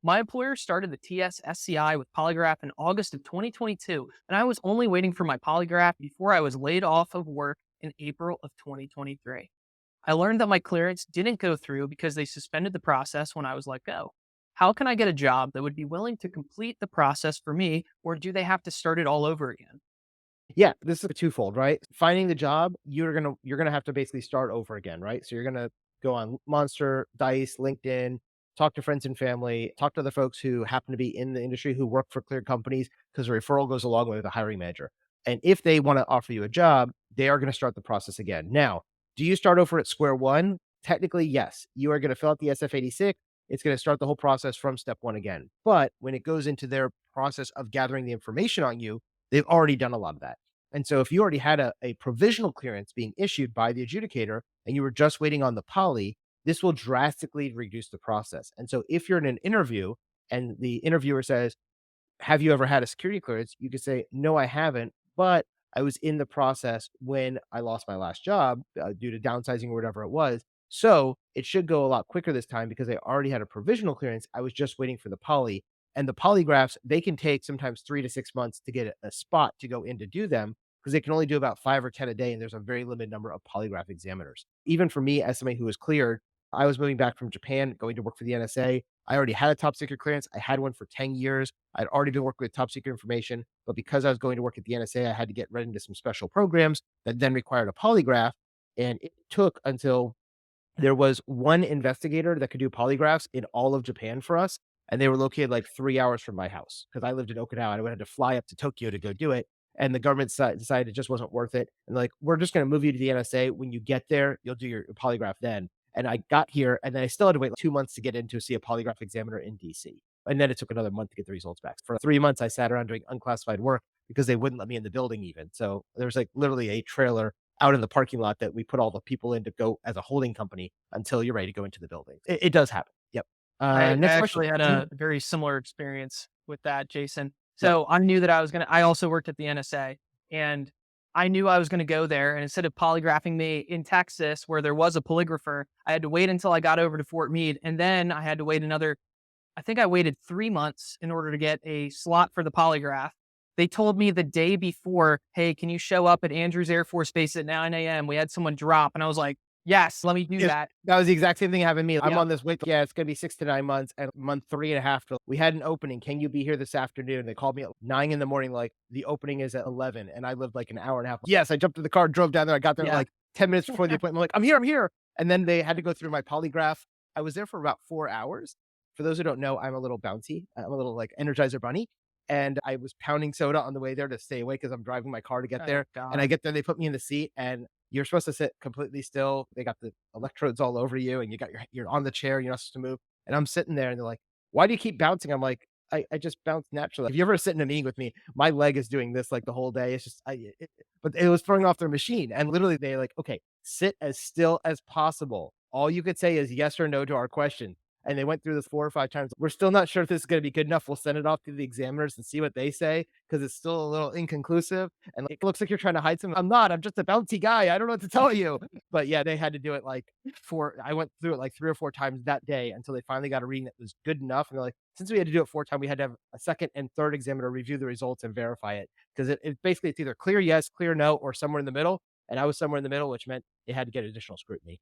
My employer started the TS with polygraph in August of 2022, and I was only waiting for my polygraph before I was laid off of work in April of 2023. I learned that my clearance didn't go through because they suspended the process when I was let go. How can I get a job that would be willing to complete the process for me, or do they have to start it all over again? Yeah, this is a twofold, right? Finding the job, you're gonna have to basically start over again, right? So you're gonna go on Monster, Dice, LinkedIn, talk to friends and family, talk to the folks who happen to be in the industry who work for cleared companies because a referral goes a long way with a hiring manager. And if they want to offer you a job, they are going to start the process again. Now, do you start over at square one? Technically, yes. You are going to fill out the SF-86. It's going to start the whole process from step one again. But when it goes into their process of gathering the information on you, they've already done a lot of that. And so if you already had a provisional clearance being issued by the adjudicator and you were just waiting on the poly, this will drastically reduce the process. And so if you're in an interview and the interviewer says, have you ever had a security clearance? You could say, no, I haven't, but I was in the process when I lost my last job due to downsizing or whatever it was. So it should go a lot quicker this time because I already had a provisional clearance. I was just waiting for the poly. And the polygraphs, they can take sometimes 3 to 6 months to get a spot to go in to do them because they can only do about 5 or 10 a day. And there's a very limited number of polygraph examiners. Even for me, as somebody who was cleared, I was moving back from Japan, going to work for the NSA. I already had a top secret clearance. I had one for 10 years. I'd already been working with top secret information, but because I was going to work at the NSA, I had to get read into some special programs that then required a polygraph. And it took until there was one investigator that could do polygraphs in all of Japan for us. And they were located like 3 hours from my house because I lived in Okinawa. And I would have to fly up to Tokyo to go do it. And the government decided it just wasn't worth it. And like, we're just going to move you to the NSA. When you get there, you'll do your polygraph then. And I got here and then I still had to wait like 2 months to get in to see a polygraph examiner in DC. And then it took another month to get the results back. For 3 months, I sat around doing unclassified work because they wouldn't let me in the building even. So there was like literally a trailer out in the parking lot that we put all the people in to go as a holding company until you're ready to go into the building. It does happen. Yep. I Next question. actually had Mhm. a very similar experience with that, Jason. Yep. So I knew that I also worked at the NSA, and I knew I was going to go there. And instead of polygraphing me in Texas, where there was a polygrapher, I had to wait until I got over to Fort Meade. And then I had to wait I think I waited 3 months in order to get a slot for the polygraph. They told me the day before, hey, can you show up at Andrews Air Force Base at 9 a.m.? We had someone drop. And I was like, yes, let me do Yes, that. that was the exact same thing that happened to me. I'm Yep. on this wait. Yeah, it's gonna be 6 to 9 months, and month 3.5 till we had an opening. Can you be here this afternoon? They called me at 9 in the morning, like the opening is at 11, and I lived like an hour and a half. Yes, I jumped in the car, drove down there. I got there Yeah. like 10 minutes before the appointment. I'm like, I'm here, I'm here. And then they had to go through my polygraph. I was there for about 4 hours. For those who don't know, I'm a little bouncy. I'm a little like Energizer bunny. And I was pounding soda on the way there to stay awake because I'm driving my car to get Oh, there. And I God. get there, they put me in the seat, and you're supposed to sit completely still. They got the electrodes all over you, and you're on the chair, you're not supposed to move. And I'm sitting there, and they're like, "Why do you keep bouncing?" I'm like, I just bounce naturally. If you ever sit in a meeting with me, my leg is doing this like the whole day. It's just but it was throwing off their machine. And literally, they like, okay, sit as still as possible. All you could say is yes or no to our question. And they went through this 4 or 5 times. We're still not sure if this is going to be good enough. We'll send it off to the examiners and see what they say because it's still a little inconclusive. And like, it looks like you're trying to hide something. I'm not. I'm just a bouncy guy. I don't know what to tell you. But yeah, they had to do it like I went through it like 3 or 4 times that day until they finally got a reading that was good enough. And they're like, since we had to do it 4 times, we had to have a second and third examiner review the results and verify it because it basically it's either clear yes, clear no, or somewhere in the middle. And I was somewhere in the middle, which meant it had to get additional scrutiny.